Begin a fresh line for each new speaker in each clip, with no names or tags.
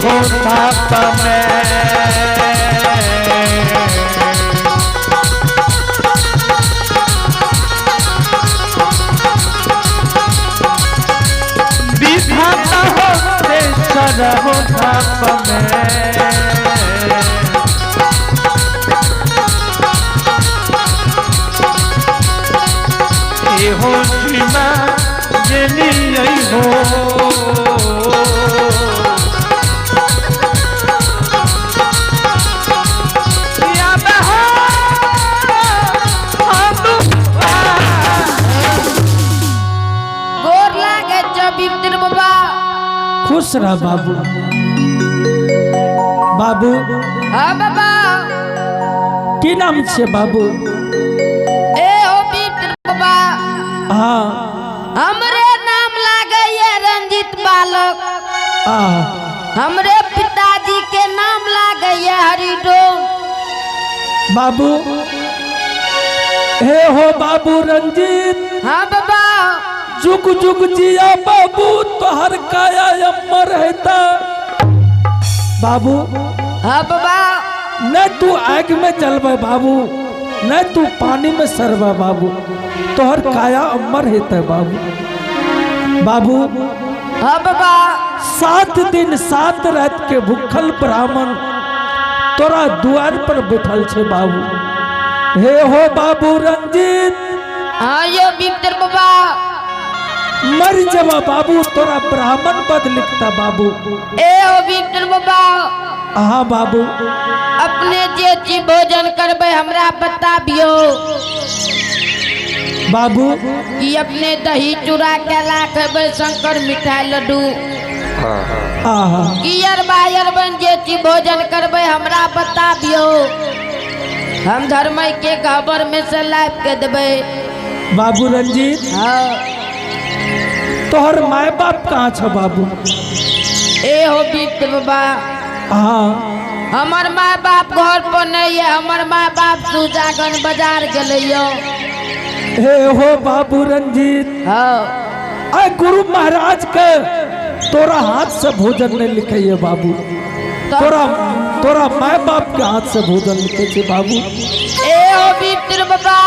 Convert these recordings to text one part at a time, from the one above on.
हो थाप में विधाता हो तेसर हो थाप में हो जीमा जनी हो
गोर लागे बिपिन बाबा।
खुश रह बाबू। बाबू
हाँ बाबा
की नाम छे बाबू?
ए हो बिपिन बाबा।
हाँ
हमरे नाम लागे ये रंजित बालक। हमरे पिताजी के नाम लागे ये हरिडोम।
बाबू हे हो बाबू रंजीत।
हाँ बाबा
जुग जुग जिया बाबू तोहर काया अमर रहता बाबू।
हाँ बाबा
न तू आग में जलवे बाबू न तू पानी में सरवा बाबू तोहर काया अमर रहता बाबू। बाबू
हाँ बाबा
7 दिन 7 रात के भूखल ब्राह्मण तोरा द्वार पर बैठल छे बाबू। हे हो बाबू रंजीत।
हाँ यो बिपिन बाबा।
मर जवा बाबू तोरा ब्राह्मण पद लिखता बाबू।
ए हो बिपिन बाबा।
हाँ बाबू
अपने जे चीज भोजन करबे हमरा बताबियो
बाबू।
कि अपने दही चूड़ा केला खेबे शंकर मिठाई लड्डू कि अरबा अरबन जे चीज भोजन करबे हमरा बताबियो हम धर्म के खबर में से लाइव के देबे।
बाबू रंजीत
हाँ
तोहर माय बाप कहाँ छ बाबू?
ए हो बिपिन बाबा।
हाँ
हमर माँ बाप घर पर नहीं है। हमर माँ बाप सुजागन बाजार गए।
हे हो बाबू रंजीत।
हाँ
आय गुरु महाराज के तोरा हाथ से भोजन नहीं लिखे है बाबू। तोरा माय बाप के हाथ से भोजन लिखे छे बाबू।
ए हो बिपिन बाबा।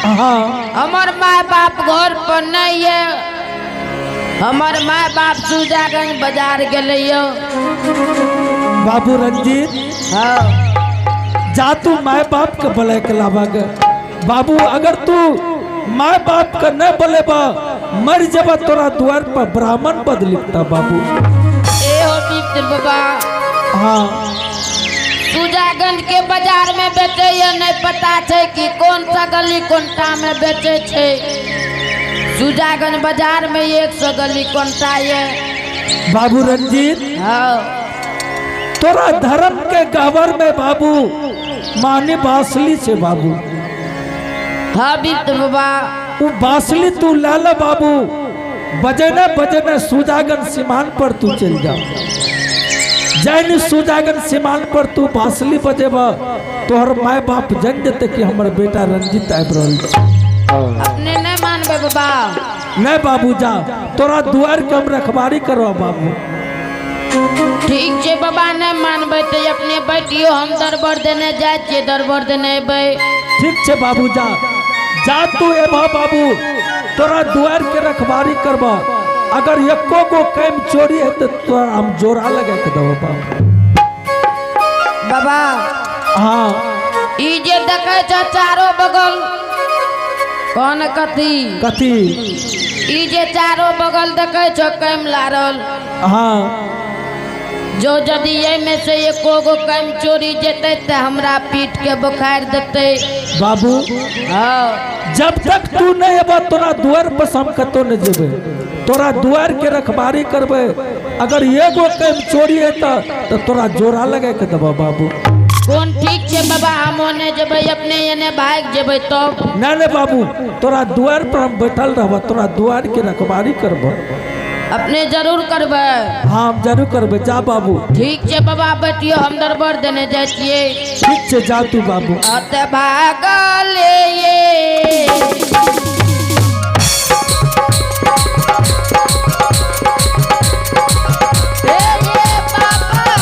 हाँ
हमर माँ बाप घर पर नहीं है। हमर माँ बाप सुजागंज बाजार गए।
बाबू रंजीत
हाँ
जा तू माय बाप के बोले के लावा गे बाबू। अगर तू माय बाप का न बोलेबा मर जबा तोरा द्वार पर ब्राह्मण पद लिखता बाबू।
ए हो बिपिन बाबा।
हाँ
सुजागंज के बाजार में बेचे ये नहीं पता है कि कौन सा गली कोनटा में बेचे छे। सुजागंज बाजार में 100 गली कोनटा है
बाबू रंजीत।
हाँ
तोरा धर्म के गहवर में बाबू माने बासली से बाबू।
हाँ बिपिन बाबा।
वो बासली तू लाला बाबू बजने बजने सुजागन सीमान पर तू चल जा। जैन सुजागन सीमान पर तू बासली बजेबा तोहर माय बाप जन जते कि हमर बेटा रंजीत आबि रहल छै।
अपने नहीं मानबे बाबा।
नहीं बाबू जा तोरा द्वार के हम रखवारी करवा बाबू।
ठीक है बाबा नहीं मानबे तो अपने बैठियो हम दरबार देने जाए छिए दरबार देने अबे।
ठीक है बाबू जा जा तू एबा बाबू तोरा द्वार के रखवारी करबा। अगर एको गो कैम चोरी है तो तोरा हम जोरा लगा के देबो बाबू।
बाबा
हाँ
ई जे देखे छ चारों बगल कौन कथी
कथी
ई जे चारों बगल देखे छ कैम लारल।
हाँ
जो यदि ये में से एको गो कैम चोरी जेते ते हमरा पीट के बुखार देते
बाबू।
हाँ
जब तक तू नहीं अब तोरा द्वार पर हम कतो न जेबे तोरा द्वार के रखवारी करबे। अगर एगो कैम चोरी है तो तोरा जोरा लगा के देबो बाबू।
कौन ठीक है बाबा हम ओने जेबे अपने एने भाग जेबे तो
नहीं बाबू तोरा द्वार पर हम बैठल रहब तोरा द्वार के रखवारी करबो।
अपने जरूर करबे।
हाँ हम जरूर करबे जा बाबू।
ठीक है बाबा बैठियो हम दरबार देने जाए छिए।
ठीक है जा तू बाबू।
अत भागले ये बाबा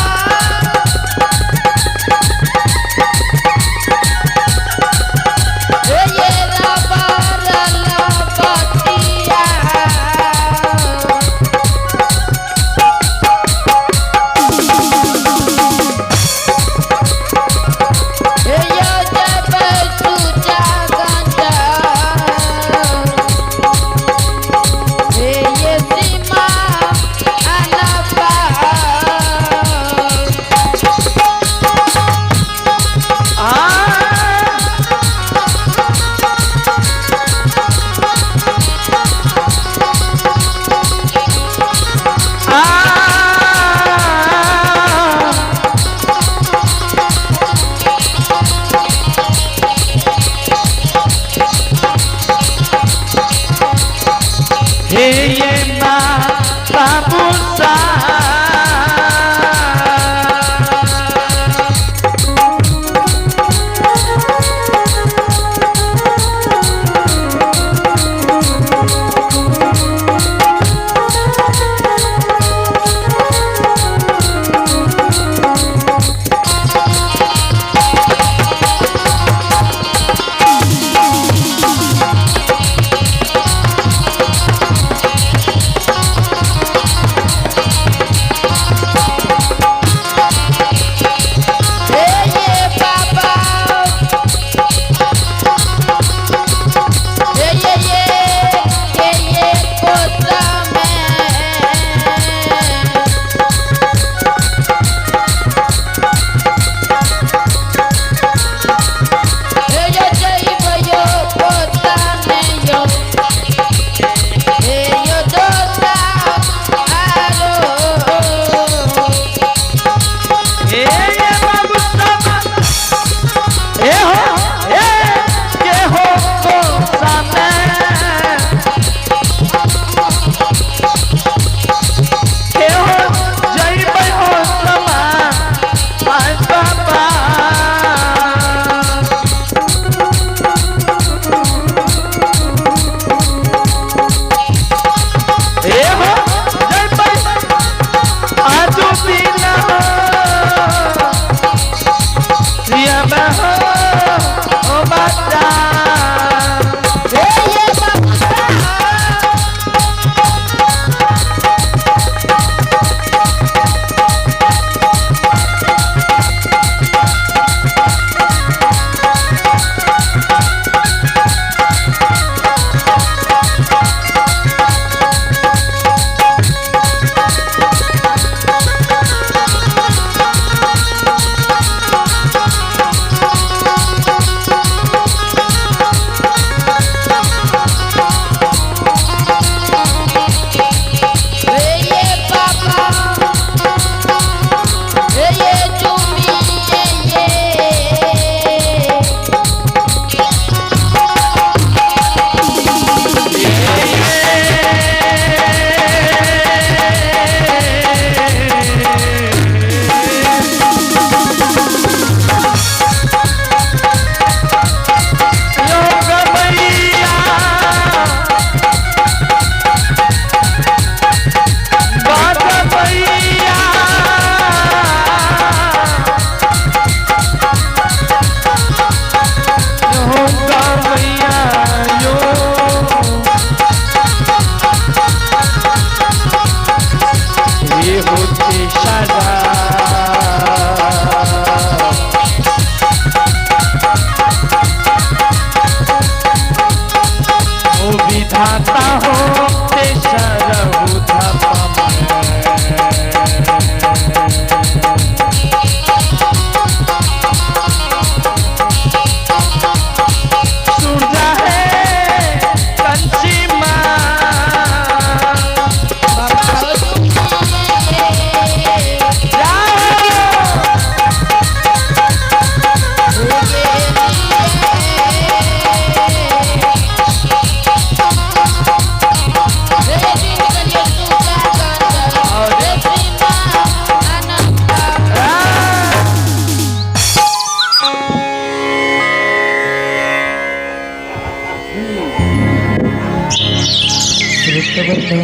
बता।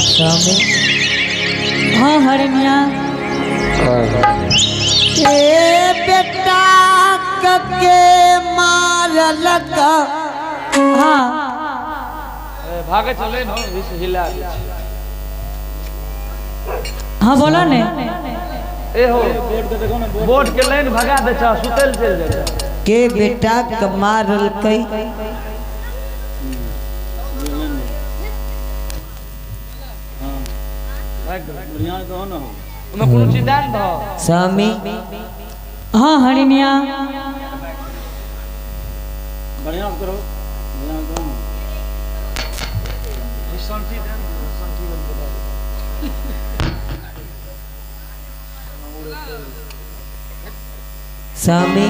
स्वामी
हाँ हरनिया
ए बेटा के मारल का
हाँ
भागे चले न इस हिला दे
हाँ बोला ने
ए हो बोर्ड के लाइन भगा दे चा सुतल चल जा
के बेटा के मारल कई
बढ़िया तो न हो उमे कोनो चीज दान भ
स्वामी
हाँ हरनिया
बढ़िया करो बढ़िया करो शांति देन शांति बन
स्वामी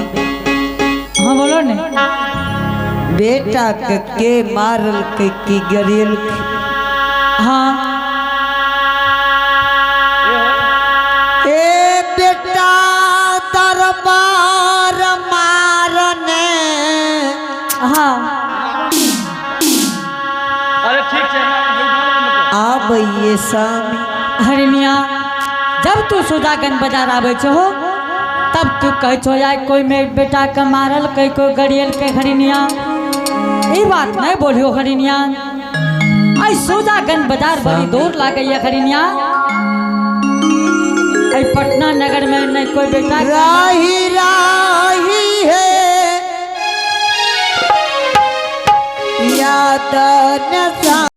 हाँ बोलो ने
बेटा के मारल के की गरियल
हाँ
ए बेटा दरबार मारने
हाँ
अरे ठीक है
अब ये स्वामी
हरनिया जब तू सुजागन बाजार आवे हो तब तू कह छो यार कोई मेरे बेटा के मारल कई कोई गड़ियल के हरनिया ये बात नहीं बोलियो हरनिया आई सुजागन बाजार बड़ी दूर लागे है हरनिया आई पटना नगर में नहीं कोई बेटा
राही राही है याद न